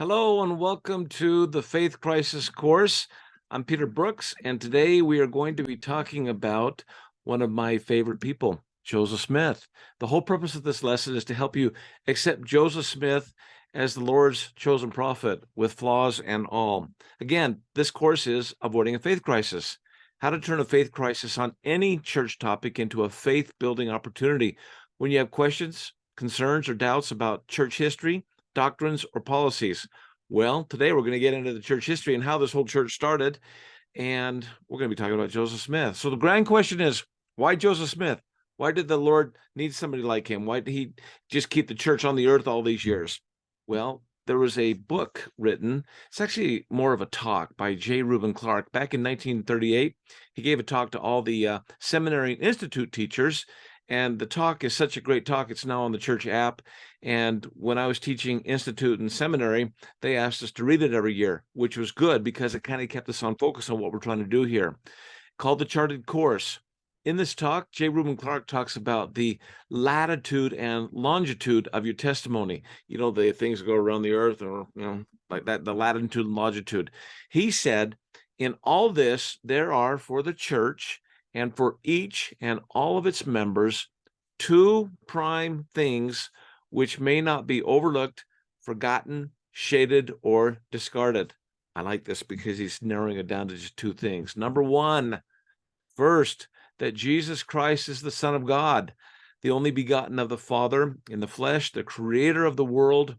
Hello and welcome to the Faith Crisis course. I'm Peter Brooks, and today we are going to be talking about one of my favorite people, Joseph Smith. The whole purpose of this lesson is to help you accept Joseph Smith as the Lord's chosen prophet, with flaws and all. Again, this course is Avoiding a Faith Crisis, how to turn a faith crisis on any church topic into a faith-building opportunity. When you have questions, concerns, or doubts about church history, doctrines, or policies. Well, today we're going to get into the church history and how this whole church started, and we're going to be talking about Joseph Smith. So the grand question is, why Joseph Smith? Why did the Lord need somebody like him? Why did he just keep the church on the earth all these years? Well, there was a book written. It's actually more of a talk by J. Reuben Clark. Back in 1938, he gave a talk to all the seminary and institute teachers, and the talk is such a great talk. It's now on the church app. And when I was teaching institute and seminary, they asked us to read it every year, which was good because it kind of kept us on focus on what we're trying to do here. Called The Charted Course. In this talk, J. Reuben Clark talks about the latitude and longitude of your testimony. You know, the things that go around the earth, or, like that, the latitude and longitude. He said, in all this, there are for the church and for each and all of its members, two prime things which may not be overlooked, forgotten, shaded, or discarded. I like this because he's narrowing it down to just two things. Number one, first, that Jesus Christ is the Son of God, the only begotten of the Father in the flesh, the creator of the world,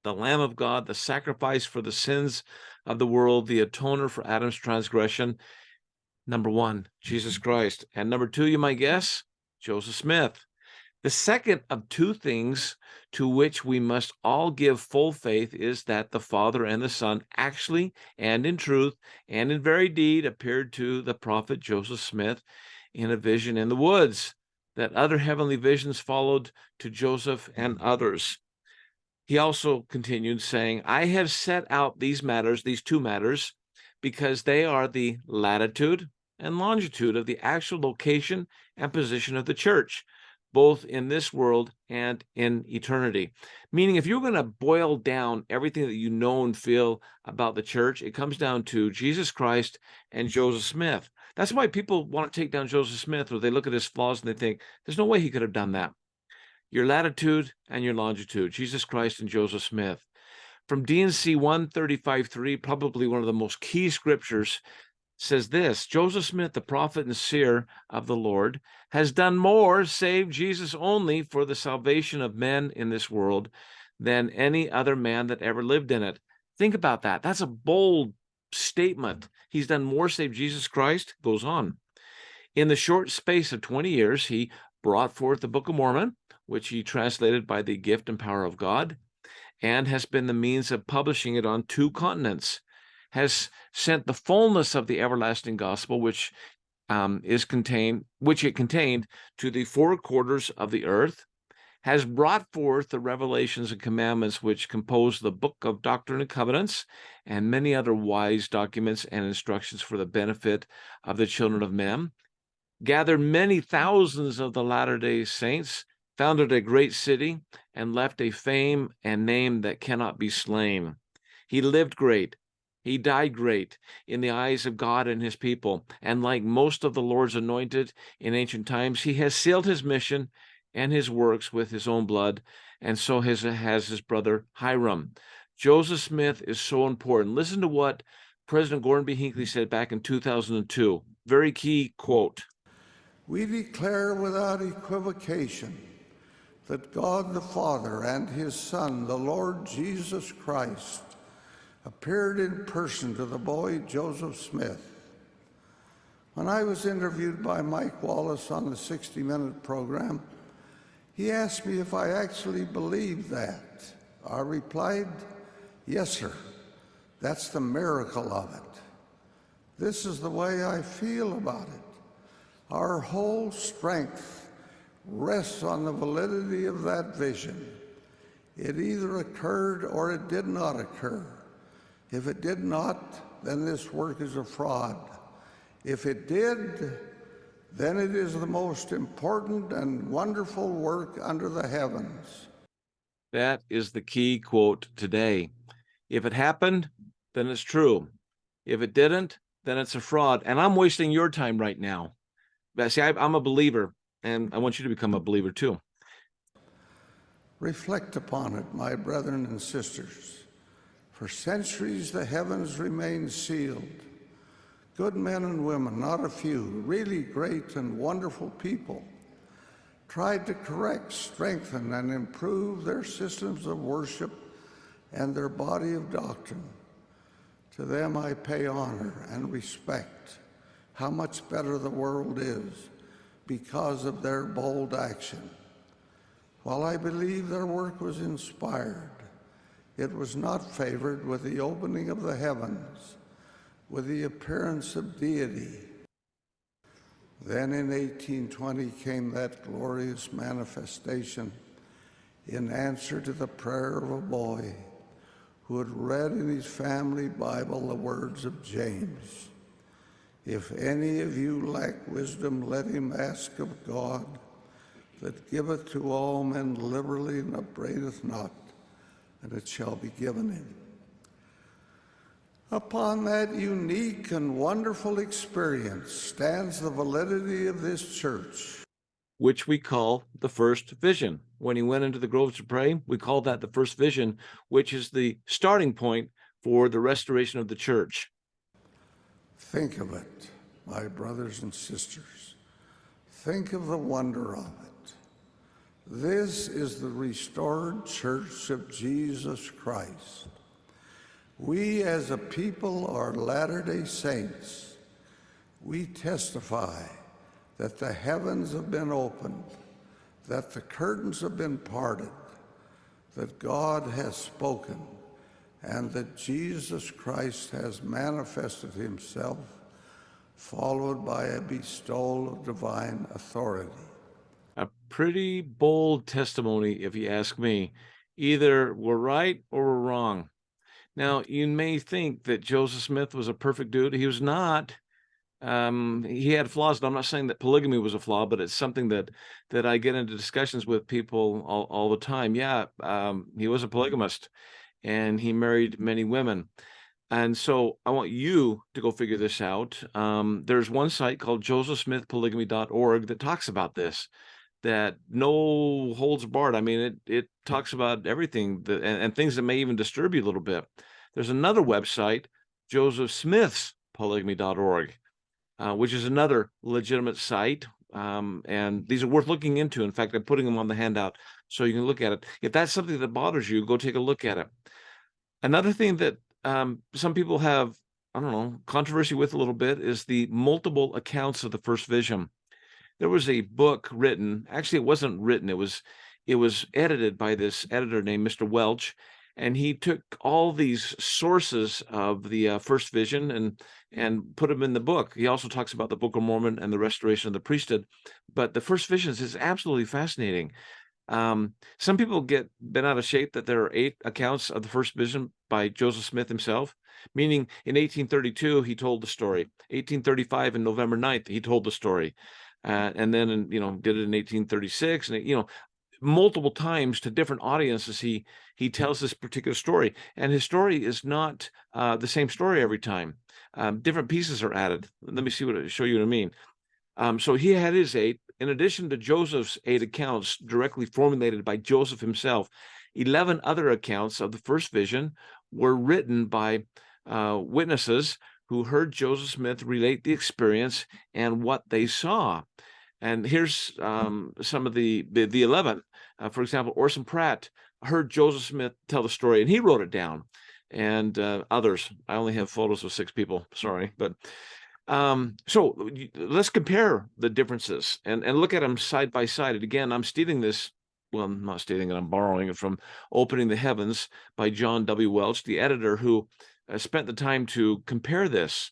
the Lamb of God, the sacrifice for the sins of the world, the atoner for Adam's transgression. Number one, Jesus Christ. And number two, you might guess, Joseph Smith. The second of two things to which we must all give full faith is that the Father and the Son actually and in truth and in very deed appeared to the prophet Joseph Smith in a vision in the woods, that other heavenly visions followed to Joseph and others. He also continued saying, I have set out these matters, these two matters, because they are the latitude and longitude of the actual location and position of the church, both in this world and in eternity. Meaning, if you're going to boil down everything that you know and feel about the church, it comes down to Jesus Christ and Joseph Smith. That's why people want to take down Joseph Smith, or they look at his flaws and they think, there's no way he could have done that. Your latitude and your longitude, Jesus Christ and Joseph Smith. From D&C 135.3, probably one of the most key scriptures, says this: Joseph Smith, the prophet and seer of the Lord, has done more, save Jesus only, for the salvation of men in this world than any other man that ever lived in it. Think about that. That's a bold statement. He's done more, save Jesus Christ. Goes on. In the short space of 20 years, he brought forth the Book of Mormon, which he translated by the gift and power of God, and has been the means of publishing it on two continents, has sent the fullness of the everlasting gospel, which it contained to the four quarters of the earth, has brought forth the revelations and commandments which compose the Book of Doctrine and Covenants, and many other wise documents and instructions for the benefit of the children of men, gathered many thousands of the Latter-day Saints, founded a great city, and left a fame and name that cannot be slain. He lived great. He died great in the eyes of God and his people. And like most of the Lord's anointed in ancient times, he has sealed his mission and his works with his own blood, and so has his brother Hiram. Joseph Smith is so important. Listen to what President Gordon B. Hinckley said back in 2002. Very key quote. We declare without equivocation that God the Father and his Son, the Lord Jesus Christ, appeared in person to the boy Joseph Smith. When I was interviewed by Mike Wallace on the 60-Minute program, he asked me if I actually believed that. I replied, yes, sir. That's the miracle of it. This is the way I feel about it. Our whole strength rests on the validity of that vision. It either occurred or it did not occur. If it did not, then this work is a fraud. If it did, then it is the most important and wonderful work under the heavens. That is the key quote today. If it happened, then it's true. If it didn't, then it's a fraud. And I'm wasting your time right now. But see, I'm a believer, and I want you to become a believer too. Reflect upon it, my brethren and sisters. For centuries the heavens remained sealed. Good men and women, not a few, really great and wonderful people, tried to correct, strengthen, and improve their systems of worship and their body of doctrine. To them I pay honor and respect. How much better the world is because of their bold action. While I believe their work was inspired, it was not favored with the opening of the heavens, with the appearance of deity. Then in 1820 came that glorious manifestation in answer to the prayer of a boy who had read in his family Bible the words of James. If any of you lack wisdom, let him ask of God, that giveth to all men liberally and upbraideth not, and it shall be given him. Upon that unique and wonderful experience stands the validity of this church, which we call the first vision. When he went into the groves to pray, we call that the first vision, which is the starting point for the restoration of the church. Think of it, my brothers and sisters. Think of the wonder of it. This is the restored church of Jesus Christ. We as a people are Latter-day Saints. We testify that the heavens have been opened, that the curtains have been parted, that God has spoken, and that Jesus Christ has manifested himself, followed by a bestowal of divine authority. A pretty bold testimony, if you ask me. Either we're right or we're wrong. Now, you may think that Joseph Smith was a perfect dude. He was not. He had flaws, and I'm not saying that polygamy was a flaw, but it's something that I get into discussions with people all the time. Yeah, he was a polygamist, and he married many women. And so I want you to go figure this out. There's one site called josephsmithpolygamy.org that talks about this, that no holds barred. I mean, it talks about everything and things that may even disturb you a little bit. There's another website, josephsmithspolygamy.org, which is another legitimate site. And these are worth looking into. In fact, I'm putting them on the handout so you can look at it. If that's something that bothers you, go take a look at it. Another thing that some people have, I don't know, controversy with a little bit is the multiple accounts of the first vision. There was a book written, actually it wasn't written, it was edited by this editor named Mr. Welch, and he took all these sources of the first vision and put them in the book. He also talks about the Book of Mormon and the restoration of the priesthood, but the first visions is absolutely fascinating. Some people get bent out of shape that there are 8 accounts of the first vision by Joseph Smith himself, meaning in 1832 he told the story, 1835 and November 9th he told the story, and then did it in 1836, and multiple times to different audiences he tells this particular story, and his story is not the same story every time. Different pieces are added. Let me show you what I mean. So he had his 8. In addition to Joseph's 8 accounts directly formulated by Joseph himself, 11 other accounts of the first vision were written by witnesses who heard Joseph Smith relate the experience and what they saw. And here's some of the 11. For example, Orson Pratt heard Joseph Smith tell the story, and he wrote it down. And others. I only have photos of 6 people. Sorry, but so let's compare the differences and look at them side by side. And again, I'm stealing this. Well, I'm not stealing it. I'm borrowing it from Opening the Heavens by John W. Welch, the editor who spent the time to compare this.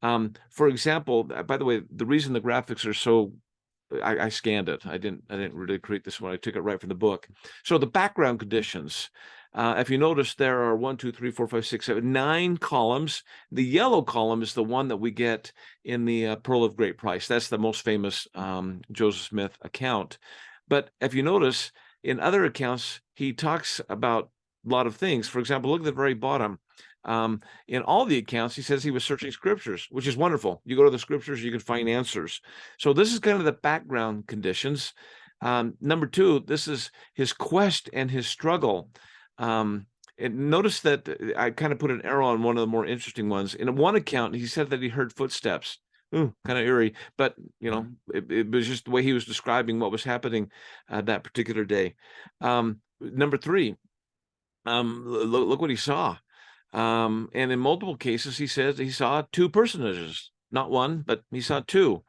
For example, by the way, the reason the graphics are so, I scanned it. I didn't really create this one. I took it right from the book. So the background conditions. If you notice, there are 1, 2, 3, 4, 5, 6, 7, 9 columns. The yellow column is the one that we get in the Pearl of Great Price. That's the most famous Joseph Smith account. But if you notice, in other accounts, he talks about lot of things. For example, look at the very bottom. In all the accounts, he says he was searching scriptures, which is wonderful. You go to the scriptures, you can find answers. So this is kind of the background conditions. Number two, this is his quest and his struggle. And notice that I kind of put an arrow on one of the more interesting ones. In one account, he said that he heard footsteps. Ooh, kind of eerie, but it was just the way he was describing what was happening that particular day. Number three, look what he saw. And in multiple cases, he says he saw two personages, not one, but he saw two.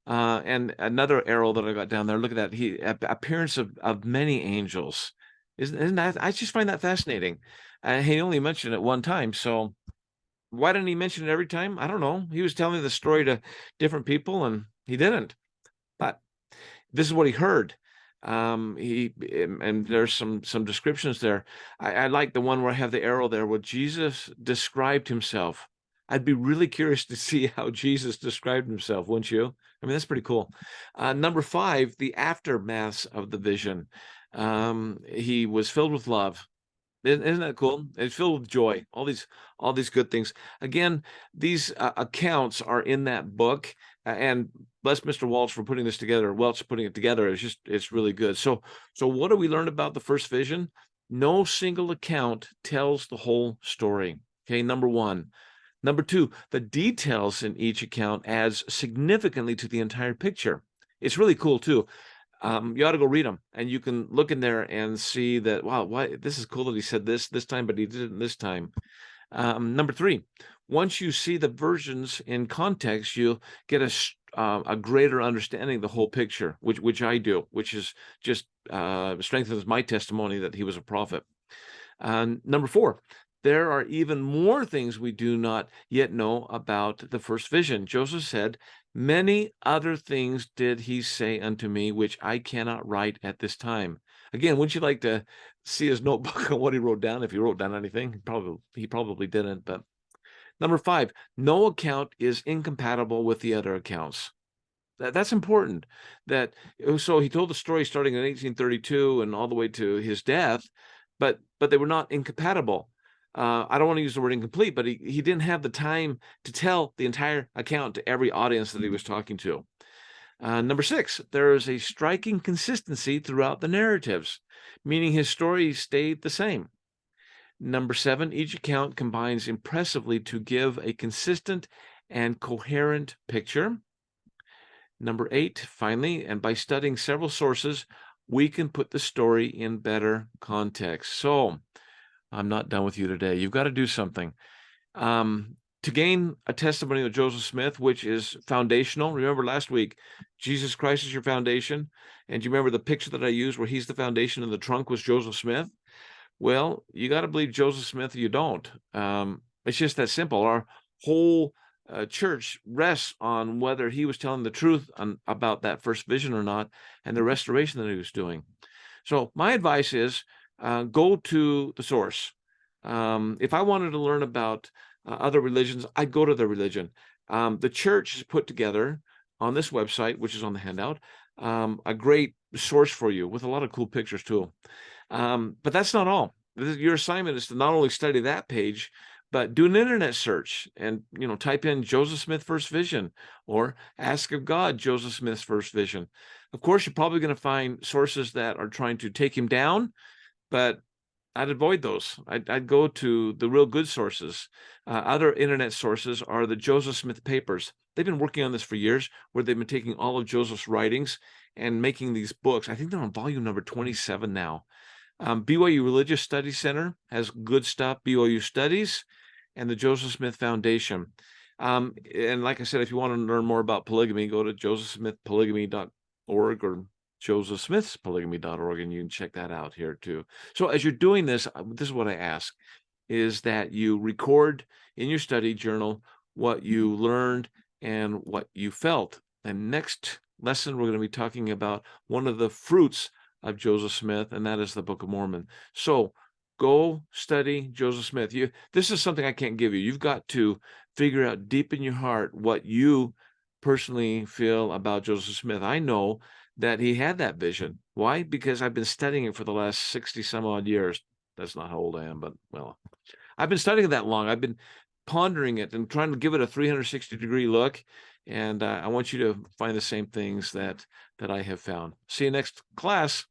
And another arrow that I got down there, look at that, appearance of many angels. Isn't that, I just find that fascinating. He only mentioned it one time, so why didn't he mention it every time? I don't know. He was telling the story to different people, and he didn't. But this is what he heard. And there's some descriptions there. I like the one where I have the arrow there, where Jesus described himself. I'd be really curious to see how Jesus described himself, wouldn't you? I mean, that's pretty cool. Number five, the aftermaths of the vision. He was filled with love. Isn't that cool? It's filled with joy. All these good things. Again, these accounts are in that book, and bless Mr. Welch for putting this together. Welch putting it together. It's really good. So what do we learn about the first vision? No single account tells the whole story. Okay, number one. Number two, the details in each account adds significantly to the entire picture. It's really cool too. You ought to go read them, and you can look in there and see that, wow, why this is cool that he said this time, but he didn't this time. Number three, once you see the versions in context, you'll get a greater understanding of the whole picture, which I do, which is just strengthens my testimony that he was a prophet. Number four, there are even more things we do not yet know about the first vision. Joseph said, many other things did he say unto me, which I cannot write at this time. Again, wouldn't you like to see his notebook on what he wrote down? If he wrote down anything, he probably didn't. But number five, no account is incompatible with the other accounts. That's important. So he told the story starting in 1832 and all the way to his death, but they were not incompatible. I don't want to use the word incomplete, but he didn't have the time to tell the entire account to every audience that he was talking to. Number six, there is a striking consistency throughout the narratives, meaning his story stayed the same. Number seven, each account combines impressively to give a consistent and coherent picture. Number eight, finally, and by studying several sources, we can put the story in better context. So, I'm not done with you today. You've got to do something. To gain a testimony of Joseph Smith, which is foundational. Remember last week, Jesus Christ is your foundation. And do you remember the picture that I used where he's the foundation and the trunk was Joseph Smith? Well, you got to believe Joseph Smith or you don't. It's just that simple. Our whole church rests on whether he was telling the truth about that first vision or not, and the restoration that he was doing. So my advice is, go to the source. If I wanted to learn about other religions, I'd go to their religion. The church has put together on this website, which is on the handout, a great source for you with a lot of cool pictures too. But that's not all. Your assignment is to not only study that page, but do an internet search and, type in Joseph Smith First Vision or Ask of God, Joseph Smith's First Vision. Of course, you're probably going to find sources that are trying to take him down, but I'd avoid those. I'd go to the real good sources. Other internet sources are the Joseph Smith papers. They've been working on this for years, where they've been taking all of Joseph's writings and making these books. I think they're on volume number 27 now. BYU Religious Studies Center has good stuff, BYU Studies, and the Joseph Smith Foundation. And like I said, if you want to learn more about polygamy, go to josephsmithpolygamy.org or josephsmithspolygamy.org, and you can check that out here too. So as you're doing this is what I ask, is that you record in your study journal what you learned and what you felt. And next lesson, we're going to be talking about one of the fruits of Joseph Smith, and that is the Book of Mormon. So go study Joseph Smith. This is something I can't give you. You've got to figure out deep in your heart what you personally feel about Joseph Smith. I know that he had that vision. Why? Because I've been studying it for the last 60 some odd years. That's not how old I am, but well, I've been studying it that long. I've been pondering it and trying to give it a 360-degree look. And I want you to find the same things that I have found. See you next class.